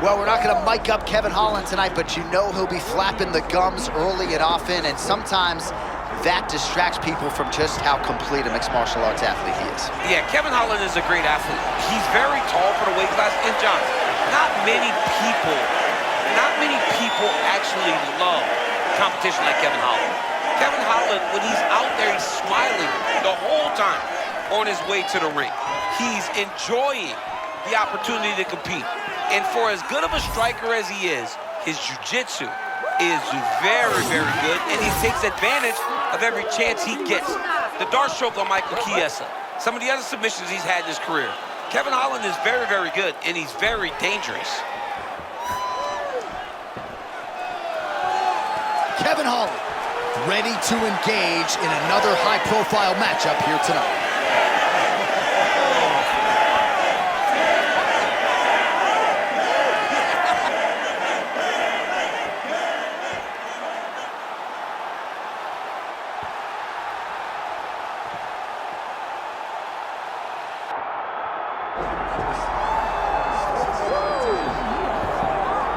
Well, we're not going to mic up Kevin Holland tonight, but you know he'll be flapping the gums early and often, and sometimes that distracts people from just how complete a mixed martial arts athlete he is. Yeah, Kevin Holland is a great athlete. He's very tall for the weight class. And John, not many people actually love competition like Kevin Holland. Kevin Holland, when he's out there, he's smiling the whole time on his way to the ring. He's enjoying the opportunity to compete. And for as good of a striker as he is, his jiu-jitsu is very, very good, and he takes advantage of every chance he gets. The dart stroke on Michael Chiesa, some of the other submissions he's had in his career. Kevin Holland is very, very good, and he's very dangerous. Kevin Holland, ready to engage in another high-profile matchup here tonight.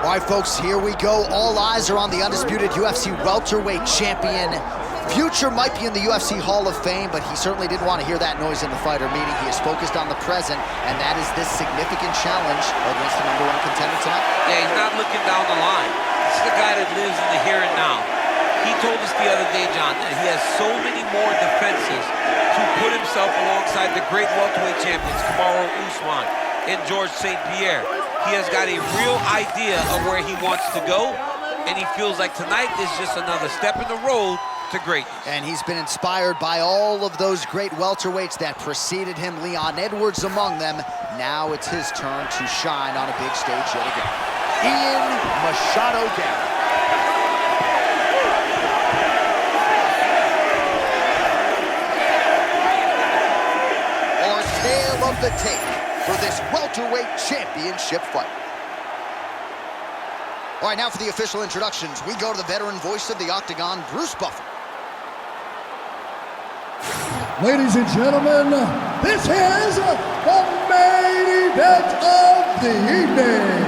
All right, folks, here we go. All eyes are on the undisputed UFC welterweight champion. Future might be in the UFC Hall of Fame, but he certainly didn't want to hear that noise in the fighter meeting. He is focused on the present, and that is this significant challenge against the #1 contender tonight. Yeah, he's not looking down the line. This is the guy that lives in the here and now. He told us the other day, John, that he has so many more defenses to put himself alongside the great welterweight champions, Kamaru Usman and George St. Pierre. He has got a real idea of where he wants to go, and he feels like tonight is just another step in the road to greatness. And he's been inspired by all of those great welterweights that preceded him, Leon Edwards among them. Now it's his turn to shine on a big stage yet again. Ian Machado Garry. Our tale of the tape for this welterweight championship fight. All right, now for the official introductions, we go to the veteran voice of the Octagon, Bruce Buffer. Ladies and gentlemen, this is the main event of the evening.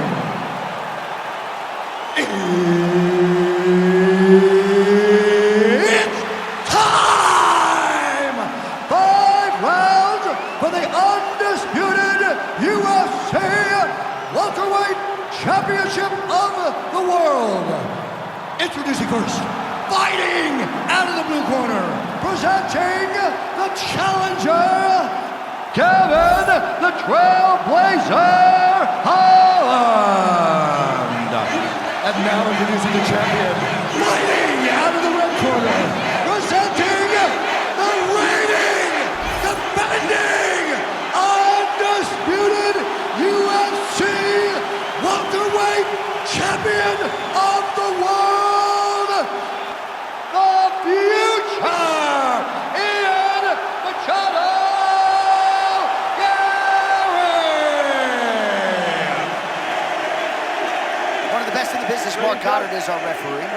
It's time! 5 rounds for the undisputed UFC welterweight championship of the world. Introducing first, fighting out of the blue corner, presenting the challenger, Kevin the Trailblazer Holland. And now introducing the champion, fighting out of the red corner, presenting the reigning, defending, undisputed UFC welterweight champion of the world, the future, Ian Machado Garry. One of the best in the business, Mark Goddard, is our referee.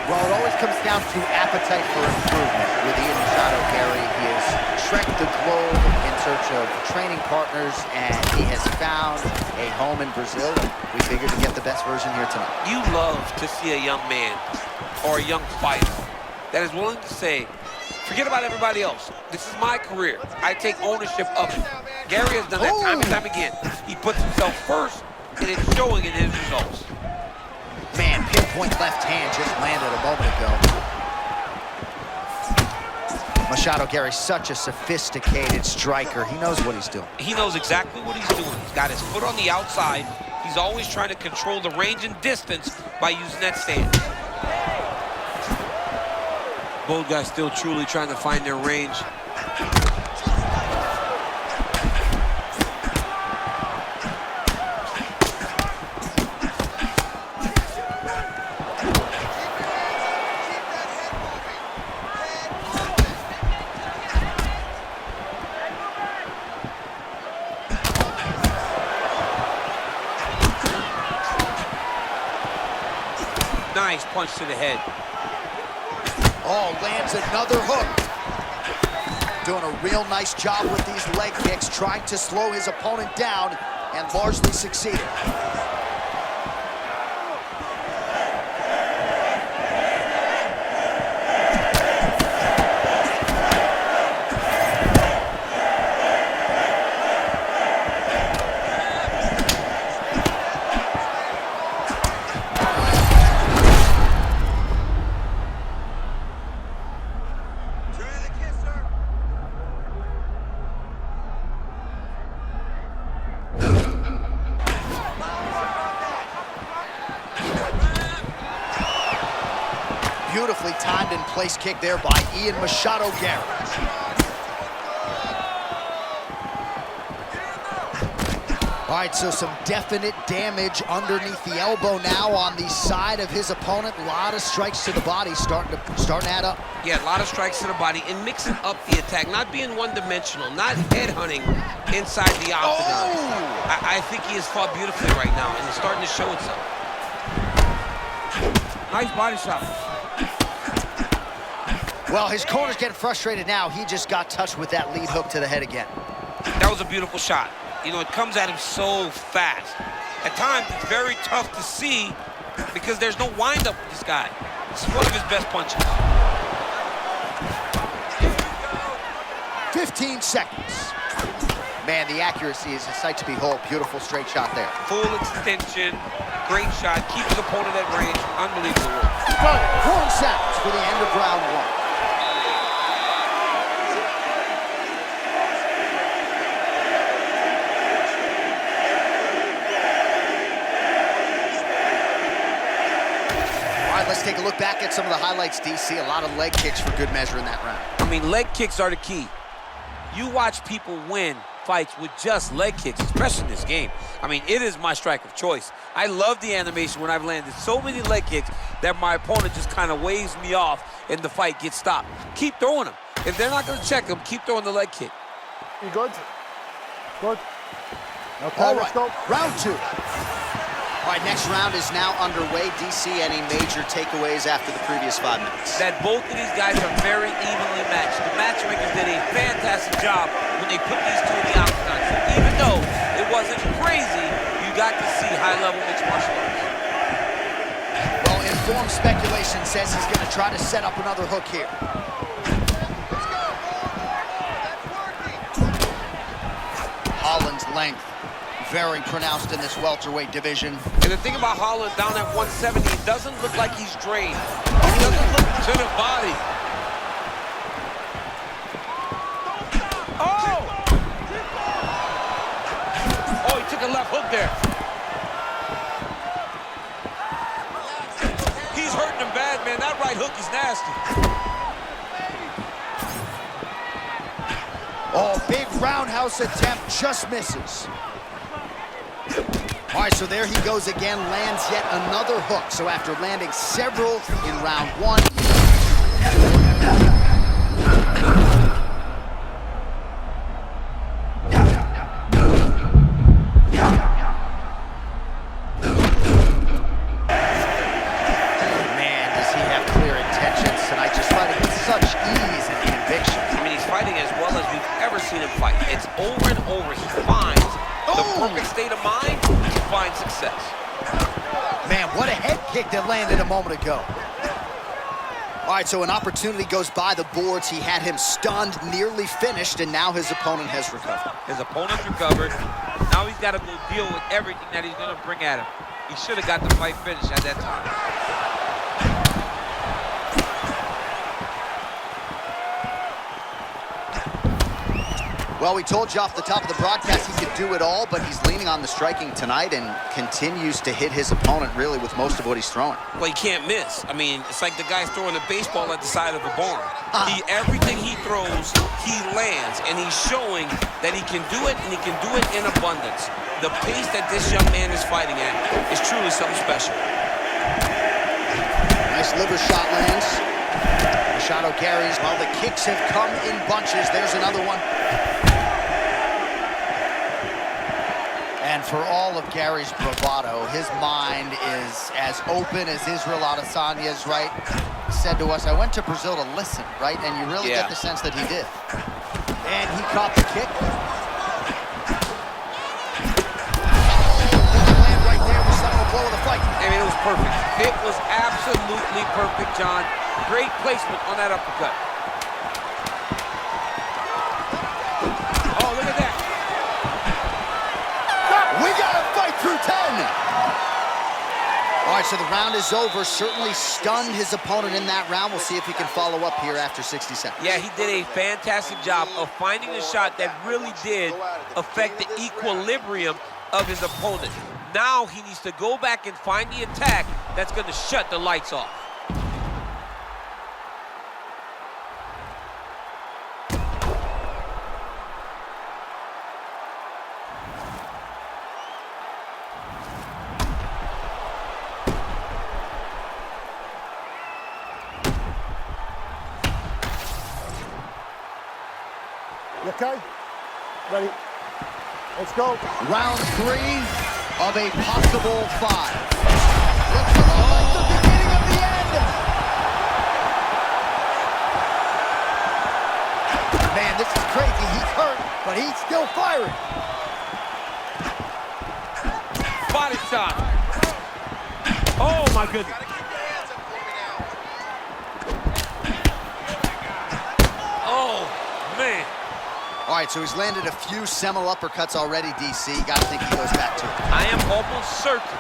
Well, it always comes down to appetite for improvement. With Ian Machado Garry, he has trekked the globe in search of training partners, and he has found a home in Brazil. We figured to get the best version here tonight. You love to see a young man or a young fighter that is willing to say, forget about everybody else. This is my career. I take ownership of it. Garry has done that time and time again. He puts himself first, and it's showing in his results. Man, pinpoint left hand just landed a moment ago. Machado Garry, such a sophisticated striker. He knows what he's doing. He knows exactly what he's doing. He's got his foot on the outside. He's always trying to control the range and distance by using that stand. Both guys still truly trying to find their range. Nice punch to the head. Oh, lands another hook. Doing a real nice job with these leg kicks, trying to slow his opponent down. and largely succeeded. Beautifully timed and place kick there by Machado Garry. All right, so some definite damage underneath the elbow now on the side of his opponent. A lot of strikes to the body starting to add up. Yeah, a lot of strikes to the body and mixing up the attack, not being one-dimensional, not headhunting inside the octagon. Oh! I think he has fought beautifully right now, and it's starting to show itself. Nice body shot. Well, his corner's getting frustrated now. He just got touched with that lead hook to the head again. That was a beautiful shot. You know, it comes at him so fast. At times, it's very tough to see because there's no wind-up with this guy. It's one of his best punches. 15 seconds. Man, the accuracy is a sight to behold. Beautiful straight shot there. Full extension, great shot, keeps his opponent at range. Unbelievable work. 4 seconds for the end of round 1. Let's take a look back at some of the highlights, DC. A lot of leg kicks for good measure in that round. I mean, leg kicks are the key. You watch people win fights with just leg kicks, especially in this game. I mean, it is my strike of choice. I love the animation when I've landed so many leg kicks that my opponent just kind of waves me off and the fight gets stopped. Keep throwing them. If they're not going to check them, keep throwing the leg kick. You good? Good. Okay, all let's right, go. round 2. All right, next round is now underway. DC, any major takeaways after the previous 5 minutes? That both of these guys are very evenly matched. The matchmakers did a fantastic job when they put these two in the octagon. So even though it wasn't crazy, you got to see high-level mixed martial arts. Well, informed speculation says he's going to try to set up another hook here. Holland's length, very pronounced in this welterweight division. And the thing about Holland down at 170, it doesn't look like he's drained. He doesn't look to the body. Oh! Oh, he took a left hook there. He's hurting him bad, man. That right hook is nasty. Oh, big roundhouse attempt, just misses. All right, so there he goes again, lands yet another hook. So after landing several in round 1. Man, does he have clear intentions tonight, just fighting with such ease and conviction. I mean, he's fighting as well as we've ever seen him fight. It's over and over. He finds the perfect state of mind to find success. Man, what a head kick that landed a moment ago. All right, so an opportunity goes by the boards. He had him stunned, nearly finished, and now his opponent has recovered. His opponent's recovered. Now he's got to go deal with everything that he's going to bring at him. He should have got the fight finished at that time. Well, we told you off the top of the broadcast he could do it all, but he's leaning on the striking tonight and continues to hit his opponent really with most of what he's throwing. Well, he can't miss. I mean, it's like the guy's throwing a baseball at the side of a barn. Everything he throws, he lands, and he's showing that he can do it, and he can do it in abundance. The pace that this young man is fighting at is truly something special. Nice liver shot lands. Machado Garry's, while the kicks have come in bunches. There's another one. And for all of Garry's bravado, his mind is as open as Israel Adesanya's, right? Said to us, I went to Brazil to listen, right? And you really get the sense that he did. And he caught the kick. the fight. I mean, it was perfect. It was absolutely perfect, John. Great placement on that uppercut. Oh, look at that. We got to fight through 10. All right, so the round is over. Certainly stunned his opponent in that round. We'll see if he can follow up here after 60 seconds. Yeah, he did a fantastic job of finding a shot that really did affect the equilibrium of his opponent. Now he needs to go back and find the attack that's going to shut the lights off. You okay? Ready? Let's go. Round 3 of a possible 5. Looks a lot like the beginning of the end. Man, this is crazy. He's hurt, but he's still firing. Body shot. Oh, my goodness. Oh, man. All right, so he's landed a few seminal uppercuts already, DC. You got to think he goes back to it. I am almost certain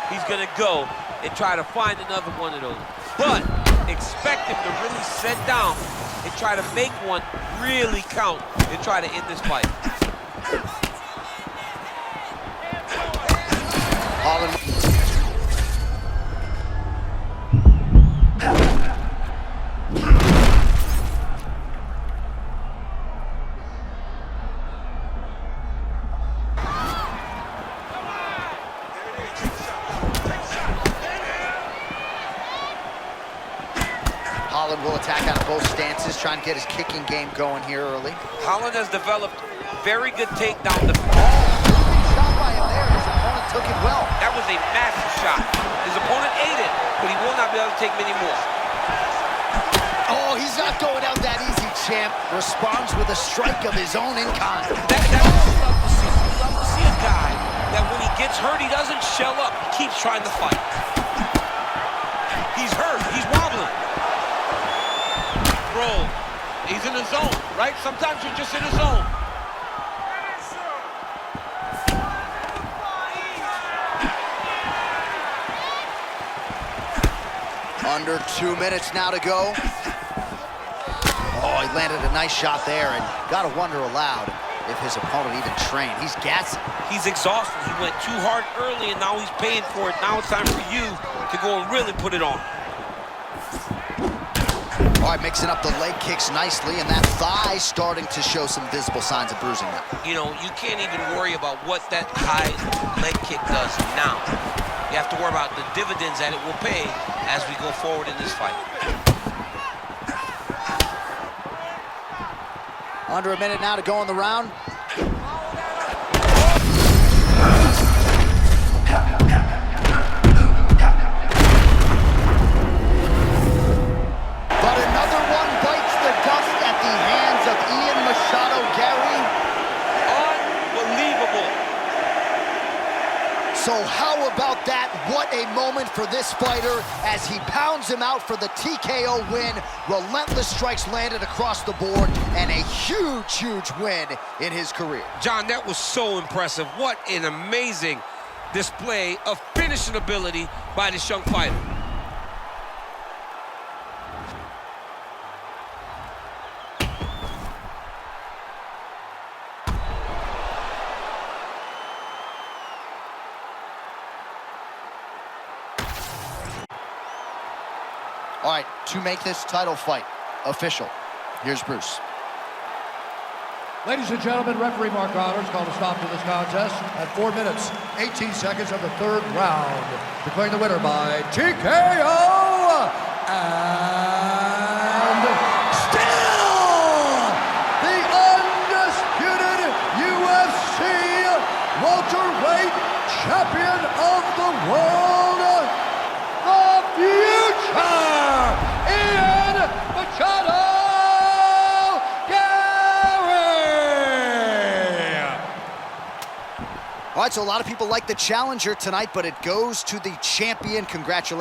he's going to go and try to find another one of those. But expect him to really sit down and try to make one really count and try to end this fight. Holland. Holland will attack out of both stances, trying to get his kicking game going here early. Holland has developed very good takedown defense. Shot by him there. His opponent took it well. That was a massive shot. His opponent ate it, but he will not be able to take many more. Oh, he's not going out that easy, champ. Responds with a strike of his own in kind. That's what you love to see. You love to see a guy that when he gets hurt, he doesn't shell up. He keeps trying to fight. He's hurt. He's wobbling. Bro, he's in the zone, right? Sometimes you're just in the zone. Under 2 minutes now to go. Oh, he landed a nice shot there, and got to wonder aloud if his opponent even trained. He's gassing. He's exhausted. He went too hard early, and now he's paying for it. Now it's time for you to go and really put it on. All right, mixing up the leg kicks nicely, and that thigh starting to show some visible signs of bruising now. You know, you can't even worry about what that high leg kick does now. You have to worry about the dividends that it will pay as we go forward in this fight. Under a minute now to go in the round. But another one bites the dust at the hands of Machado Garry. Unbelievable. So how about that? What a moment for this fighter as he pounds him out for the TKO win. Relentless strikes landed across the board and a huge, huge win in his career. John, that was so impressive. What an amazing display of finishing ability by this young fighter. All right, to make this title fight official, here's Bruce. Ladies and gentlemen, referee Mark Honors called a stop to this contest at 4 minutes, 18 seconds of the third round, declaring the winner by TKO, and still the undisputed UFC welterweight champion of the world, the future, Machado Garry! All right, so a lot of people like the challenger tonight, but it goes to the champion. Congratulations.